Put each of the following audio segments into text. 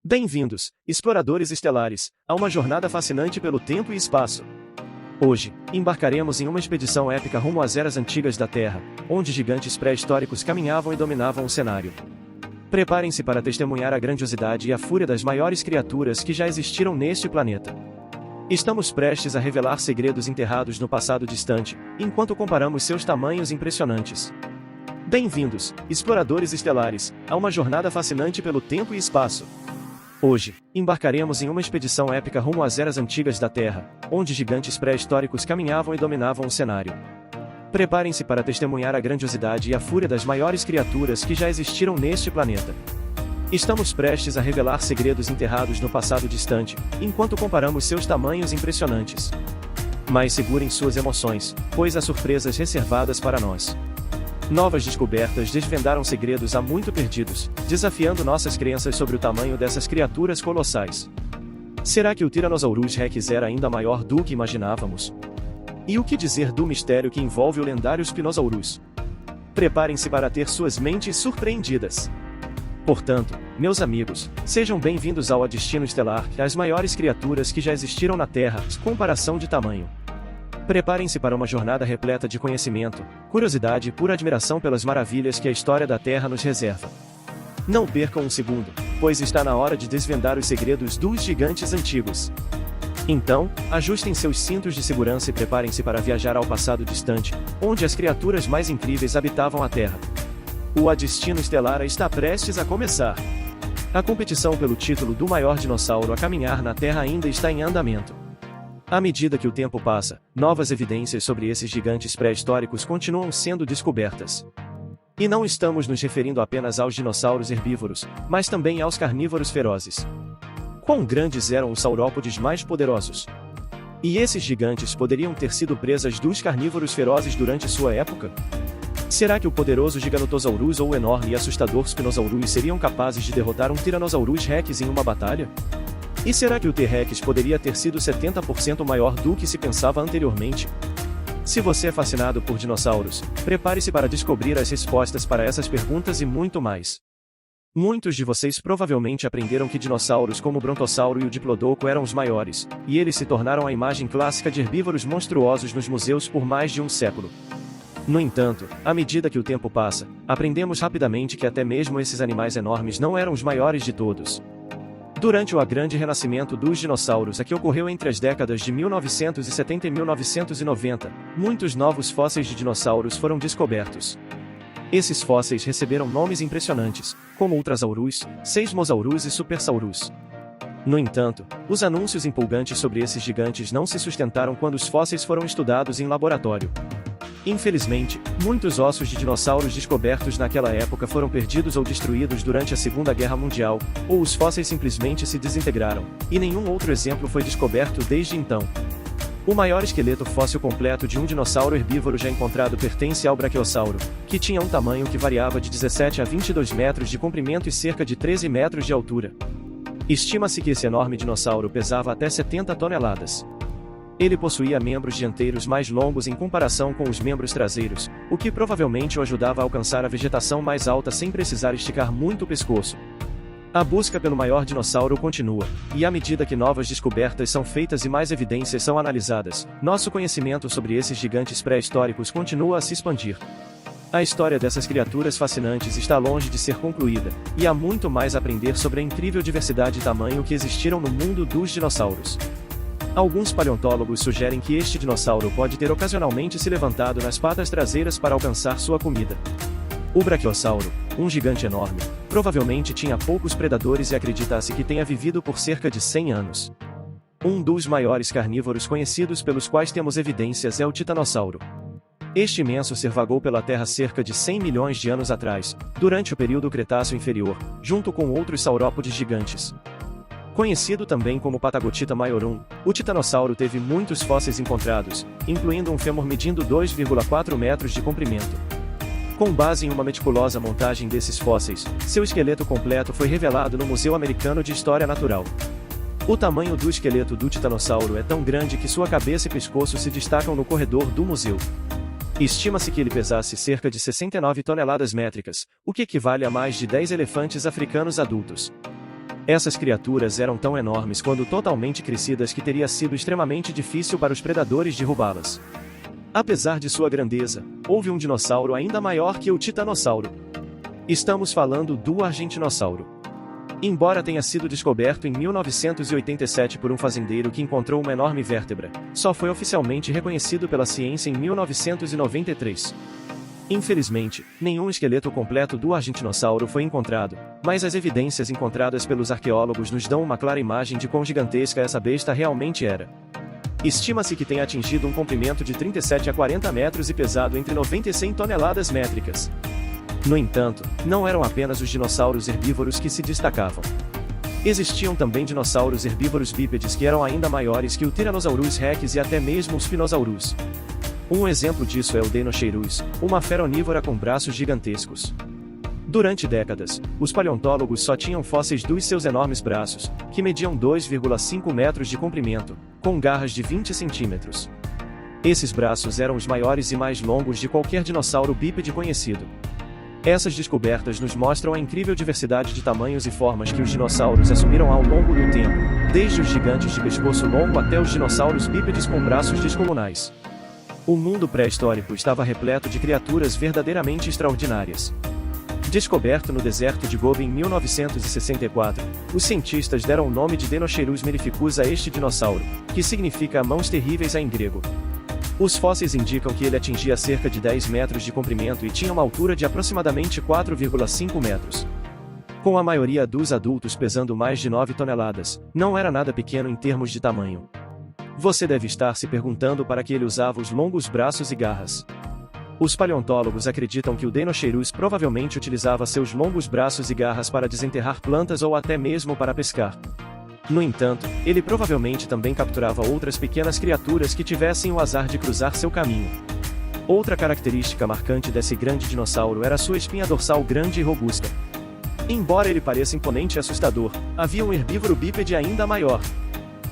Bem-vindos, exploradores estelares, a uma jornada fascinante pelo tempo e espaço. Hoje, embarcaremos em uma expedição épica rumo às eras antigas da Terra, onde gigantes pré-históricos caminhavam e dominavam o cenário. Preparem-se para testemunhar a grandiosidade e a fúria das maiores criaturas que já existiram neste planeta. Estamos prestes a revelar segredos enterrados no passado distante, enquanto comparamos seus tamanhos impressionantes. Bem-vindos, exploradores estelares, a uma jornada fascinante pelo tempo e espaço. Hoje, embarcaremos em uma expedição épica rumo às eras antigas da Terra, onde gigantes pré-históricos caminhavam e dominavam o cenário. Preparem-se para testemunhar a grandiosidade e a fúria das maiores criaturas que já existiram neste planeta. Estamos prestes a revelar segredos enterrados no passado distante, enquanto comparamos seus tamanhos impressionantes. Mas segurem suas emoções, pois há surpresas reservadas para nós. Novas descobertas desvendaram segredos há muito perdidos, desafiando nossas crenças sobre o tamanho dessas criaturas colossais. Será que o Tyrannosaurus Rex era ainda maior do que imaginávamos? E o que dizer do mistério que envolve o lendário Spinosaurus? Preparem-se para ter suas mentes surpreendidas. Portanto, meus amigos, sejam bem-vindos ao A Destino Estelar, as maiores criaturas que já existiram na Terra, comparação de tamanho. Preparem-se para uma jornada repleta de conhecimento, curiosidade e pura admiração pelas maravilhas que a história da Terra nos reserva. Não percam um segundo, pois está na hora de desvendar os segredos dos gigantes antigos. Então, ajustem seus cintos de segurança e preparem-se para viajar ao passado distante, onde as criaturas mais incríveis habitavam a Terra. O A Destino Estelar está prestes a começar. A competição pelo título do maior dinossauro a caminhar na Terra ainda está em andamento. À medida que o tempo passa, novas evidências sobre esses gigantes pré-históricos continuam sendo descobertas. E não estamos nos referindo apenas aos dinossauros herbívoros, mas também aos carnívoros ferozes. Quão grandes eram os saurópodes mais poderosos? E esses gigantes poderiam ter sido presas dos carnívoros ferozes durante sua época? Será que o poderoso Giganotosaurus ou o enorme e assustador Spinosaurus seriam capazes de derrotar um Tyrannosaurus Rex em uma batalha? E será que o T-Rex poderia ter sido 70% maior do que se pensava anteriormente? Se você é fascinado por dinossauros, prepare-se para descobrir as respostas para essas perguntas e muito mais. Muitos de vocês provavelmente aprenderam que dinossauros como o Brontossauro e o Diplodocus eram os maiores, e eles se tornaram a imagem clássica de herbívoros monstruosos nos museus por mais de um século. No entanto, à medida que o tempo passa, aprendemos rapidamente que até mesmo esses animais enormes não eram os maiores de todos. Durante o grande renascimento dos dinossauros, que ocorreu entre as décadas de 1970 e 1990, muitos novos fósseis de dinossauros foram descobertos. Esses fósseis receberam nomes impressionantes, como Ultrasaurus, Seismosaurus e Supersaurus. No entanto, os anúncios empolgantes sobre esses gigantes não se sustentaram quando os fósseis foram estudados em laboratório. Infelizmente, muitos ossos de dinossauros descobertos naquela época foram perdidos ou destruídos durante a Segunda Guerra Mundial, ou os fósseis simplesmente se desintegraram, e nenhum outro exemplo foi descoberto desde então. O maior esqueleto fóssil completo de um dinossauro herbívoro já encontrado pertence ao Brachiosauro, que tinha um tamanho que variava de 17 a 22 metros de comprimento e cerca de 13 metros de altura. Estima-se que esse enorme dinossauro pesava até 70 toneladas. Ele possuía membros dianteiros mais longos em comparação com os membros traseiros, o que provavelmente o ajudava a alcançar a vegetação mais alta sem precisar esticar muito o pescoço. A busca pelo maior dinossauro continua, e à medida que novas descobertas são feitas e mais evidências são analisadas, nosso conhecimento sobre esses gigantes pré-históricos continua a se expandir. A história dessas criaturas fascinantes está longe de ser concluída, e há muito mais a aprender sobre a incrível diversidade e tamanho que existiram no mundo dos dinossauros. Alguns paleontólogos sugerem que este dinossauro pode ter ocasionalmente se levantado nas patas traseiras para alcançar sua comida. O Brachiosauro, um gigante enorme, provavelmente tinha poucos predadores e acredita-se que tenha vivido por cerca de 100 anos. Um dos maiores carnívoros conhecidos pelos quais temos evidências é o Titanossauro. Este imenso ser vagou pela Terra cerca de 100 milhões de anos atrás, durante o período Cretáceo Inferior, junto com outros saurópodes gigantes. Conhecido também como Patagotita maiorum, o titanossauro teve muitos fósseis encontrados, incluindo um fêmur medindo 2,4 metros de comprimento. Com base em uma meticulosa montagem desses fósseis, seu esqueleto completo foi revelado no Museu Americano de História Natural. O tamanho do esqueleto do titanossauro é tão grande que sua cabeça e pescoço se destacam no corredor do museu. Estima-se que ele pesasse cerca de 69 toneladas métricas, o que equivale a mais de 10 elefantes africanos adultos. Essas criaturas eram tão enormes quando totalmente crescidas que teria sido extremamente difícil para os predadores derrubá-las. Apesar de sua grandeza, houve um dinossauro ainda maior que o titanossauro. Estamos falando do argentinossauro. Embora tenha sido descoberto em 1987 por um fazendeiro que encontrou uma enorme vértebra, só foi oficialmente reconhecido pela ciência em 1993. Infelizmente, nenhum esqueleto completo do argentinossauro foi encontrado, mas as evidências encontradas pelos arqueólogos nos dão uma clara imagem de quão gigantesca essa besta realmente era. Estima-se que tenha atingido um comprimento de 37 a 40 metros e pesado entre 90 e 100 toneladas métricas. No entanto, não eram apenas os dinossauros herbívoros que se destacavam. Existiam também dinossauros herbívoros bípedes que eram ainda maiores que o Tyrannosaurus rex e até mesmo o Spinosaurus. Um exemplo disso é o Deinocheirus, uma fera onívora com braços gigantescos. Durante décadas, os paleontólogos só tinham fósseis dos seus enormes braços, que mediam 2,5 metros de comprimento, com garras de 20 centímetros. Esses braços eram os maiores e mais longos de qualquer dinossauro bípede conhecido. Essas descobertas nos mostram a incrível diversidade de tamanhos e formas que os dinossauros assumiram ao longo do tempo, desde os gigantes de pescoço longo até os dinossauros bípedes com braços descomunais. O mundo pré-histórico estava repleto de criaturas verdadeiramente extraordinárias. Descoberto no deserto de Gobi em 1964, os cientistas deram o nome de Deinocheirus melificus a este dinossauro, que significa mãos terríveis em grego. Os fósseis indicam que ele atingia cerca de 10 metros de comprimento e tinha uma altura de aproximadamente 4,5 metros. Com a maioria dos adultos pesando mais de 9 toneladas, não era nada pequeno em termos de tamanho. Você deve estar se perguntando para que ele usava os longos braços e garras. Os paleontólogos acreditam que o Deinocheirus provavelmente utilizava seus longos braços e garras para desenterrar plantas ou até mesmo para pescar. No entanto, ele provavelmente também capturava outras pequenas criaturas que tivessem o azar de cruzar seu caminho. Outra característica marcante desse grande dinossauro era sua espinha dorsal grande e robusta. Embora ele pareça imponente e assustador, havia um herbívoro bípede ainda maior.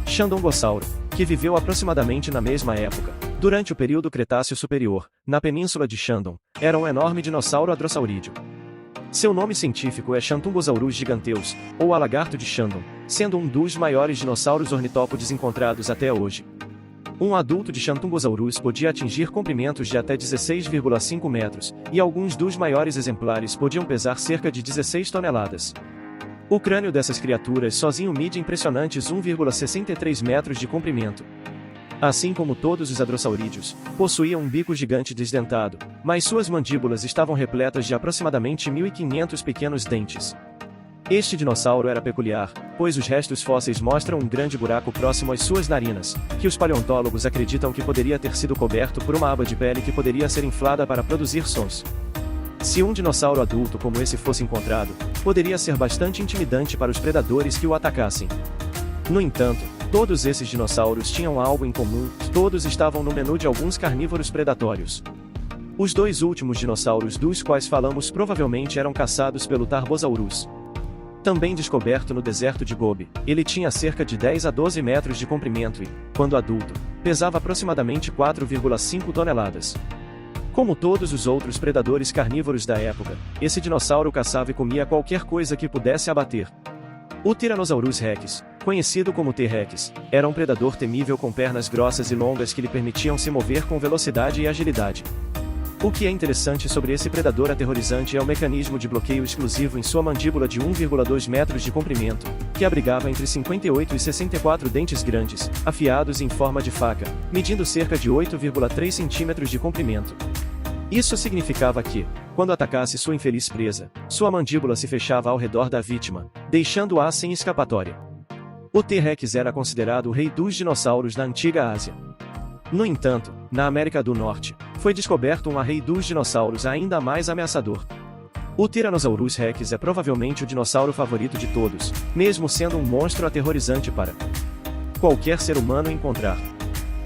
Xandongossauro, que viveu aproximadamente na mesma época, durante o período Cretáceo Superior, na península de Shandong, era um enorme dinossauro hadrossaurídeo. Seu nome científico é Xantungosaurus giganteus, ou a lagarto de Shandong, sendo um dos maiores dinossauros ornitópodes encontrados até hoje. Um adulto de Xantungosaurus podia atingir comprimentos de até 16,5 metros, e alguns dos maiores exemplares podiam pesar cerca de 16 toneladas. O crânio dessas criaturas sozinho mide impressionantes 1,63 metros de comprimento. Assim como todos os hadrossaurídeos, possuía um bico gigante desdentado, mas suas mandíbulas estavam repletas de aproximadamente 1.500 pequenos dentes. Este dinossauro era peculiar, pois os restos fósseis mostram um grande buraco próximo às suas narinas, que os paleontólogos acreditam que poderia ter sido coberto por uma aba de pele que poderia ser inflada para produzir sons. Se um dinossauro adulto como esse fosse encontrado, poderia ser bastante intimidante para os predadores que o atacassem. No entanto, todos esses dinossauros tinham algo em comum, todos estavam no menu de alguns carnívoros predatórios. Os dois últimos dinossauros dos quais falamos provavelmente eram caçados pelo Tarbosaurus. Também descoberto no deserto de Gobi, ele tinha cerca de 10 a 12 metros de comprimento e, quando adulto, pesava aproximadamente 4,5 toneladas. Como todos os outros predadores carnívoros da época, esse dinossauro caçava e comia qualquer coisa que pudesse abater. O Tyrannosaurus rex, conhecido como T-Rex, era um predador temível com pernas grossas e longas que lhe permitiam se mover com velocidade e agilidade. O que é interessante sobre esse predador aterrorizante é o mecanismo de bloqueio exclusivo em sua mandíbula de 1,2 metros de comprimento, que abrigava entre 58 e 64 dentes grandes, afiados em forma de faca, medindo cerca de 8,3 centímetros de comprimento. Isso significava que, quando atacasse sua infeliz presa, sua mandíbula se fechava ao redor da vítima, deixando-a sem escapatória. O T-Rex era considerado o rei dos dinossauros da antiga Ásia. No entanto, na América do Norte, foi descoberto um rei dos dinossauros ainda mais ameaçador. O Tyrannosaurus rex é provavelmente o dinossauro favorito de todos, mesmo sendo um monstro aterrorizante para qualquer ser humano encontrar.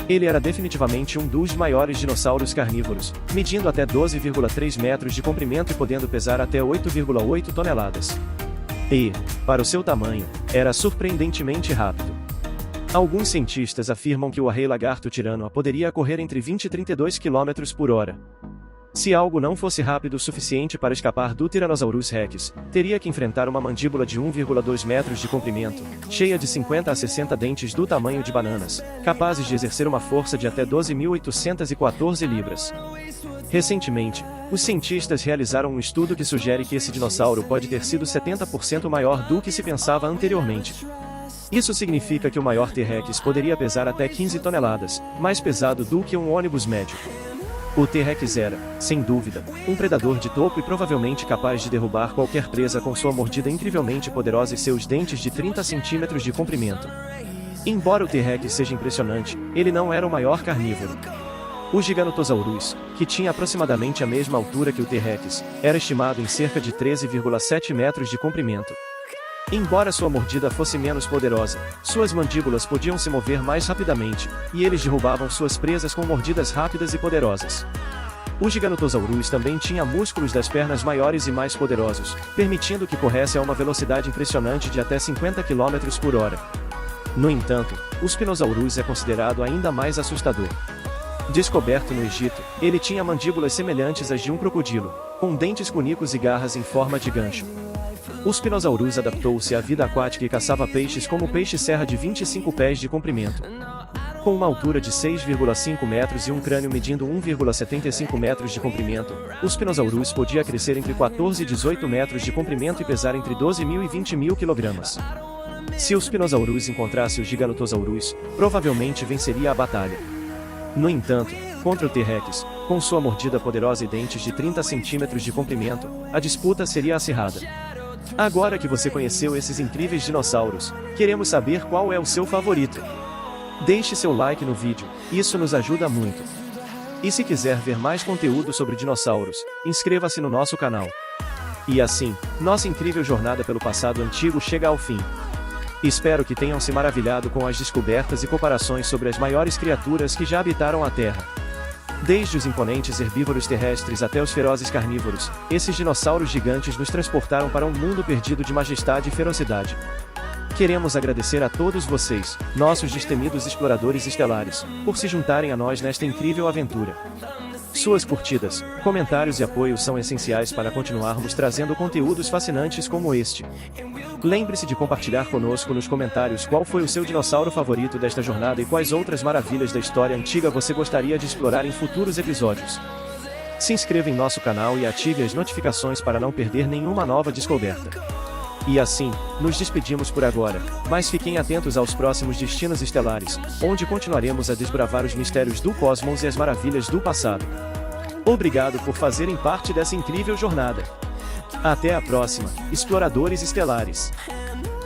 Ele era definitivamente um dos maiores dinossauros carnívoros, medindo até 12,3 metros de comprimento e podendo pesar até 8,8 toneladas. E, para o seu tamanho, era surpreendentemente rápido. Alguns cientistas afirmam que o rei lagarto tirano poderia correr entre 20 e 32 km por hora. Se algo não fosse rápido o suficiente para escapar do Tyrannosaurus Rex, teria que enfrentar uma mandíbula de 1,2 metros de comprimento, cheia de 50 a 60 dentes do tamanho de bananas, capazes de exercer uma força de até 12.814 libras. Recentemente, os cientistas realizaram um estudo que sugere que esse dinossauro pode ter sido 70% maior do que se pensava anteriormente. Isso significa que o maior T-Rex poderia pesar até 15 toneladas, mais pesado do que um ônibus médio. O T-Rex era, sem dúvida, um predador de topo e provavelmente capaz de derrubar qualquer presa com sua mordida incrivelmente poderosa e seus dentes de 30 centímetros de comprimento. Embora o T-Rex seja impressionante, ele não era o maior carnívoro. O Giganotosaurus, que tinha aproximadamente a mesma altura que o T-Rex, era estimado em cerca de 13,7 metros de comprimento. Embora sua mordida fosse menos poderosa, suas mandíbulas podiam se mover mais rapidamente, e eles derrubavam suas presas com mordidas rápidas e poderosas. O Giganotosaurus também tinha músculos das pernas maiores e mais poderosos, permitindo que corresse a uma velocidade impressionante de até 50 km por hora. No entanto, o Spinosaurus é considerado ainda mais assustador. Descoberto no Egito, ele tinha mandíbulas semelhantes às de um crocodilo, com dentes cúnicos e garras em forma de gancho. O Spinosaurus adaptou-se à vida aquática e caçava peixes como o peixe-serra de 25 pés de comprimento. Com uma altura de 6,5 metros e um crânio medindo 1,75 metros de comprimento, o Spinosaurus podia crescer entre 14 e 18 metros de comprimento e pesar entre 12.000 e 20.000 kg. Se o Spinosaurus encontrasse o Giganotosaurus, provavelmente venceria a batalha. No entanto, contra o T-Rex, com sua mordida poderosa e dentes de 30 centímetros de comprimento, a disputa seria acirrada. Agora que você conheceu esses incríveis dinossauros, queremos saber qual é o seu favorito. Deixe seu like no vídeo, isso nos ajuda muito. E se quiser ver mais conteúdo sobre dinossauros, inscreva-se no nosso canal. E assim, nossa incrível jornada pelo passado antigo chega ao fim. Espero que tenham se maravilhado com as descobertas e comparações sobre as maiores criaturas que já habitaram a Terra. Desde os imponentes herbívoros terrestres até os ferozes carnívoros, esses dinossauros gigantes nos transportaram para um mundo perdido de majestade e ferocidade. Queremos agradecer a todos vocês, nossos destemidos exploradores estelares, por se juntarem a nós nesta incrível aventura. Suas curtidas, comentários e apoio são essenciais para continuarmos trazendo conteúdos fascinantes como este. Lembre-se de compartilhar conosco nos comentários qual foi o seu dinossauro favorito desta jornada e quais outras maravilhas da história antiga você gostaria de explorar em futuros episódios. Se inscreva em nosso canal e ative as notificações para não perder nenhuma nova descoberta. E assim, nos despedimos por agora, mas fiquem atentos aos próximos destinos estelares, onde continuaremos a desbravar os mistérios do cosmos e as maravilhas do passado. Obrigado por fazerem parte dessa incrível jornada. Até a próxima, exploradores estelares!